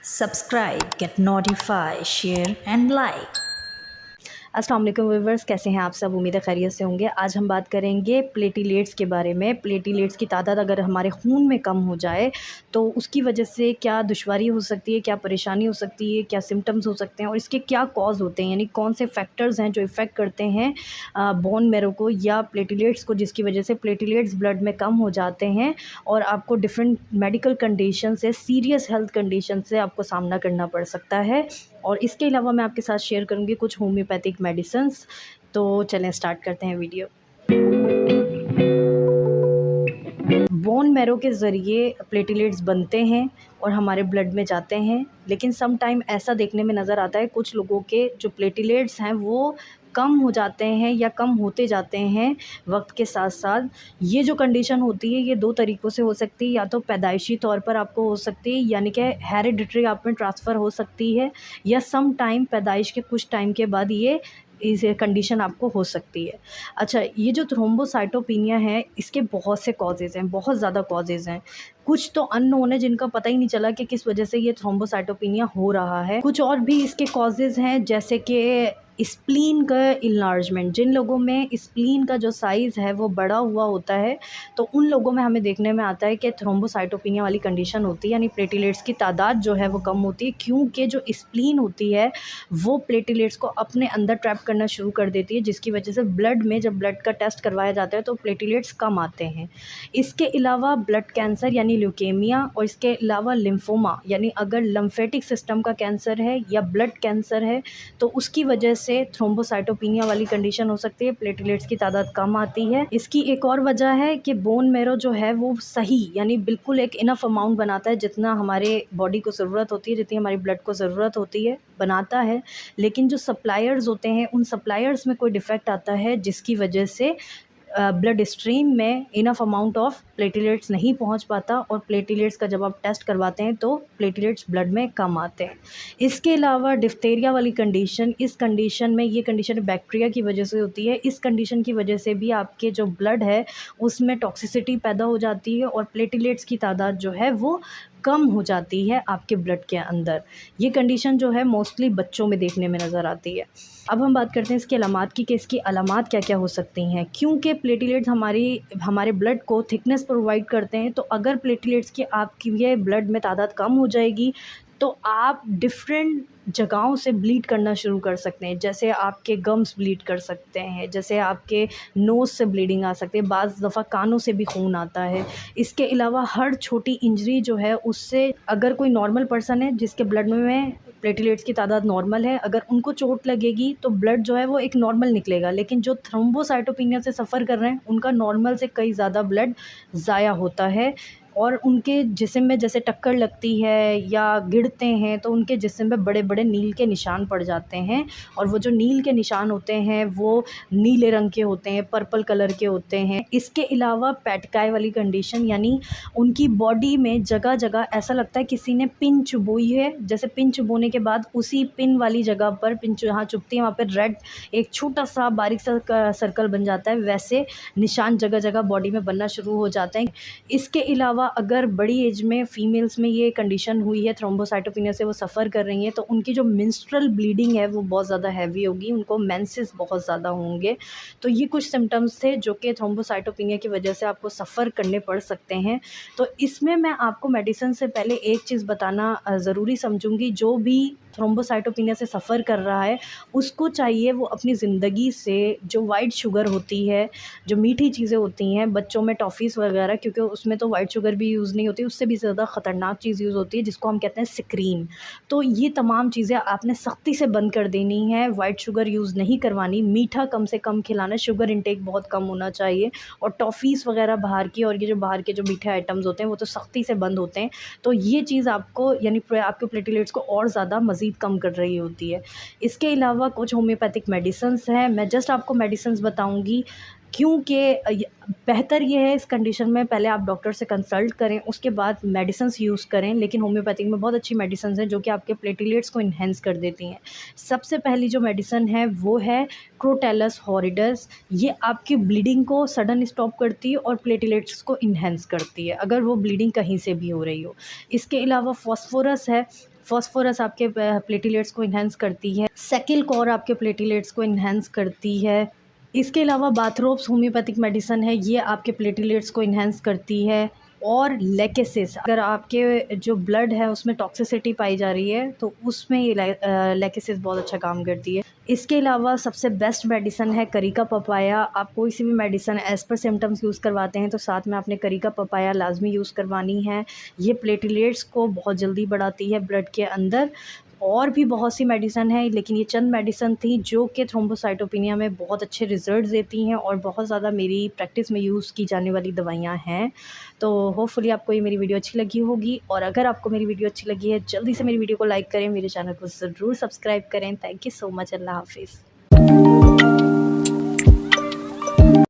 Subscribe, get notified, share and like। अस्सलाम वालेकुम viewers, कैसे हैं आप सब। उम्मीद है खैरियत से होंगे। आज हम बात करेंगे प्लेटिलेट्स के बारे में। प्लेटिलेट्स की तादाद अगर हमारे खून में कम हो जाए तो उसकी वजह से क्या दुश्वारी हो सकती है, क्या परेशानी हो सकती है, क्या सिम्टम्स हो सकते हैं और इसके क्या कॉज होते हैं, यानी कौन से फैक्टर्स हैं जो इफ़ेक्ट करते हैं बोन मैरो को या प्लेटिलेट्स को, जिसकी वजह से प्लेटिलेट्स ब्लड में कम हो जाते हैं और आपको डिफरेंट मेडिकल कंडीशन से, सीरियस हेल्थ कंडीशन से आपको सामना करना पड़ सकता है। और इसके अलावा मैं आपके साथ शेयर करूँगी कुछ होम्योपैथिक मेडिसिन्स। तो चलें स्टार्ट करते हैं वीडियो। बोन मैरो के ज़रिए प्लेटिलेट्स बनते हैं और हमारे ब्लड में जाते हैं, लेकिन सम टाइम ऐसा देखने में नज़र आता है कुछ लोगों के जो प्लेटिलेट्स हैं वो कम हो जाते हैं या कम होते जाते हैं वक्त के साथ साथ। ये जो कंडीशन होती है ये दो तरीक़ों से हो सकती है, या तो पैदाइशी तौर पर आपको हो सकती है, यानी कि हेरिडिटरी आप में ट्रांसफ़र हो सकती है, या सम टाइम पैदाइश के कुछ टाइम के बाद ये कंडीशन आपको हो सकती है। अच्छा, ये जो थ्रोम्बोसाइटोपिनिया है इसके बहुत से कॉजेज़ हैं, बहुत ज़्यादा कॉजेज़ हैं। कुछ तो अननोन है जिनका पता ही नहीं चला कि किस वजह से ये थ्रोम्बोसाइटोपिनिया हो रहा है। कुछ और भी इसके कॉजेज़ हैं, जैसे कि स्प्लीन का इन्लार्जमेंट। जिन लोगों में स्प्लीन का जो साइज़ है वो बड़ा हुआ होता है तो उन लोगों में हमें देखने में आता है कि थ्रोम्बोसाइटोपिनिया वाली कंडीशन होती है, यानी प्लेटिलेट्स की तादाद जो है वो कम होती है, क्योंकि जो स्प्लीन होती है वो प्लेटिलेट्स को अपने अंदर ट्रैप करना शुरू कर देती है, जिसकी वजह से ब्लड में जब ब्लड का टेस्ट करवाया जाता है तो प्लेटिलेट्स कम आते हैं। इसके अलावा ब्लड कैंसर यानी ल्यूकेमिया, और इसके अलावा लिम्फोमा यानी अगर लिम्फेटिक सिस्टम का कैंसर है या ब्लड कैंसर है तो उसकी वजह से थ्रोम्बोसाइटोपिनिया वाली कंडीशन हो सकती है, प्लेटिलेट्स की तादाद कम आती है। इसकी एक और वजह है कि बोन मैरो जो है वो सही यानी बिल्कुल एक इनफ अमाउंट बनाता है, जितना हमारे बॉडी को ज़रूरत होती है, जितनी हमारी ब्लड को ज़रूरत होती है बनाता है। लेकिन जो सप्लायर्स होते हैं उन सप्लायर्स में कोई डिफ़ेक्ट आता है, जिसकी वजह से ब्लड स्ट्रीम में इनफ अमाउंट ऑफ प्लेटिलेट्स नहीं पहुंच पाता और प्लेटिलेट्स का जब आप टेस्ट करवाते हैं तो प्लेटिलेट्स ब्लड में कम आते हैं। इसके अलावा डिफ्थेरिया वाली कंडीशन, इस कंडीशन में ये कंडीशन बैक्टीरिया की वजह से होती है। इस कंडीशन की वजह से भी आपके जो ब्लड है उसमें टॉक्सिसिटी पैदा हो जाती है और प्लेटिलेट्स की तादाद जो है वो कम हो जाती है आपके ब्लड के अंदर। ये कंडीशन जो है मोस्टली बच्चों में देखने में नज़र आती है। अब हम बात करते हैं इसकी अलामात की, कि इसकी अलामात क्या-क्या हो सकती हैं। क्योंकि प्लेटिलेट्स हमारे ब्लड को थिकनेस प्रोवाइड करते हैं, तो अगर प्लेटिलेट्स की आपकी ये ब्लड में तादाद कम हो जाएगी तो आप डिफ़रेंट जगहों से ब्लीड करना शुरू कर सकते हैं। जैसे आपके गम्स ब्लीड कर सकते हैं, जैसे आपके नोज़ से ब्लीडिंग आ सकती है, बाज़ दफ़ा कानों से भी खून आता है। इसके अलावा हर छोटी इंजरी जो है उससे, अगर कोई नॉर्मल पर्सन है जिसके ब्लड में प्लेटिलेट्स की तादाद नॉर्मल है, अगर उनको चोट लगेगी तो ब्लड जो है वो एक नॉर्मल निकलेगा, लेकिन जो थ्रोम्बोसाइटोपिनिया से सफ़र कर रहे हैं उनका नॉर्मल से कई ज़्यादा ब्लड ज़ाया होता है और उनके जिस्म में जैसे टक्कर लगती है या गिरते हैं तो उनके जिस्म पे बड़े-बड़े नील के निशान पड़ जाते हैं, और वो जो नील के निशान होते हैं वो नीले रंग के होते हैं, पर्पल कलर के होते हैं। इसके अलावा पेटकाई वाली कंडीशन, यानी उनकी बॉडी में जगह-जगह ऐसा लगता है किसी ने पिन चुभोई है, जैसे पिन चुभोने के बाद उसी पिन वाली जगह पर, पिन जहाँ चुभती है वहाँ पर रेड एक छोटा-सा बारीक सा सर्कल बन जाता है, वैसे निशान जगह-जगह बॉडी में बनना शुरू हो जाते हैं। इसके अलावा अगर बड़ी एज में फ़ीमेल्स में ये कंडीशन हुई है, थ्रोम्बोसाइटोपिनिया से वो सफ़र कर रही हैं, तो उनकी जो मेंस्ट्रुअल ब्लीडिंग है वो बहुत ज़्यादा हैवी होगी, उनको मेंसेस बहुत ज़्यादा होंगे। तो ये कुछ सिम्पटम्स थे जो कि थ्रोम्बोसाइटोपिनिया की वजह से आपको सफ़र करने पड़ सकते हैं। तो इसमें मैं आपको मेडिसिन से पहले एक चीज़ बताना ज़रूरी समझूँगी, जो भी थ्रोम्बोसाइटोपिनिया से सफ़र कर रहा है उसको चाहिए वो अपनी ज़िंदगी से जो वाइट शुगर होती है, जो मीठी चीज़ें होती हैं बच्चों में टॉफ़ीज़ वगैरह, क्योंकि उसमें तो वाइट शुगर भी यूज़ नहीं होती, उससे भी ज़्यादा ख़तरनाक चीज़ यूज़ होती है जिसको हम कहते हैं स्क्रीन। तो ये तमाम चीज़ें आपने सख्ती से बंद कर देनी है, वाइट शुगर यूज़ नहीं करवानी, मीठा कम से कम खिलाना, शुगर इंटेक बहुत कम होना चाहिए, और टॉफ़ीज़ वगैरह बाहर की और ये जो बाहर के जो मीठे आइटम्स होते हैं वो तो सख्ती से बंद होते हैं। तो ये चीज़ आपको यानी आपके प्लेटिलेट्स को और ज़्यादा मज़ीद कम कर रही होती है। इसके अलावा कुछ होम्योपैथिक मेडिसिन्स हैं, मैं जस्ट आपको मेडिसिन्स बताऊँगी, क्योंकि बेहतर ये है इस कंडीशन में पहले आप डॉक्टर से कंसल्ट करें, उसके बाद मेडिसिन्स यूज़ करें। लेकिन होम्योपैथिक में बहुत अच्छी मेडिसिन्स हैं जो कि आपके प्लेटिलेट्स को इन्हेंस कर देती हैं। सबसे पहली जो मेडिसिन है वो है क्रोटेलस हॉरिडस। ये आपकी ब्लीडिंग को सडन स्टॉप करती है और प्लेटिलेट्स को इन्हेंस करती है, अगर वो ब्लीडिंग कहीं से भी हो रही हो। इसके अलावा फ़ॉस्फ़ोरस है, फॉस्फोरस आपके प्लेटलेट्स को इन्हेंस करती है, सेकिल कोर आपके प्लेटलेट्स को इन्हेंस करती है। इसके अलावा बाथरोब्स होम्योपैथिक मेडिसिन है, ये आपके प्लेटलेट्स को इन्हेंस करती है। और लेकेसिस, अगर आपके जो ब्लड है उसमें टॉक्सिसिटी पाई जा रही है तो उसमें ये लेकेसिस बहुत अच्छा काम करती है। इसके अलावा सबसे बेस्ट मेडिसिन है करी का पपाया। आप कोई सी भी medicine as per symptoms use करवाते हैं तो साथ में आपने करी का पपाया लाजमी यूज़ करवानी है। ये प्लेटलेट्स को बहुत जल्दी बढ़ाती है ब्लड के अंदर। और भी बहुत सी मेडिसिन है, लेकिन ये चंद मेडिसिन थी जो कि थ्रोम्बोसाइटोपेनिया में बहुत अच्छे रिज़ल्ट देती हैं और बहुत ज़्यादा मेरी प्रैक्टिस में यूज़ की जाने वाली दवाइयाँ हैं। तो होपफुली आपको ये मेरी वीडियो अच्छी लगी होगी, और अगर आपको मेरी वीडियो अच्छी लगी है जल्दी से मेरी वीडियो को लाइक करें, मेरे चैनल को ज़रूर सब्सक्राइब करें। Thank you so much. अल्लाह हाफ़िज़।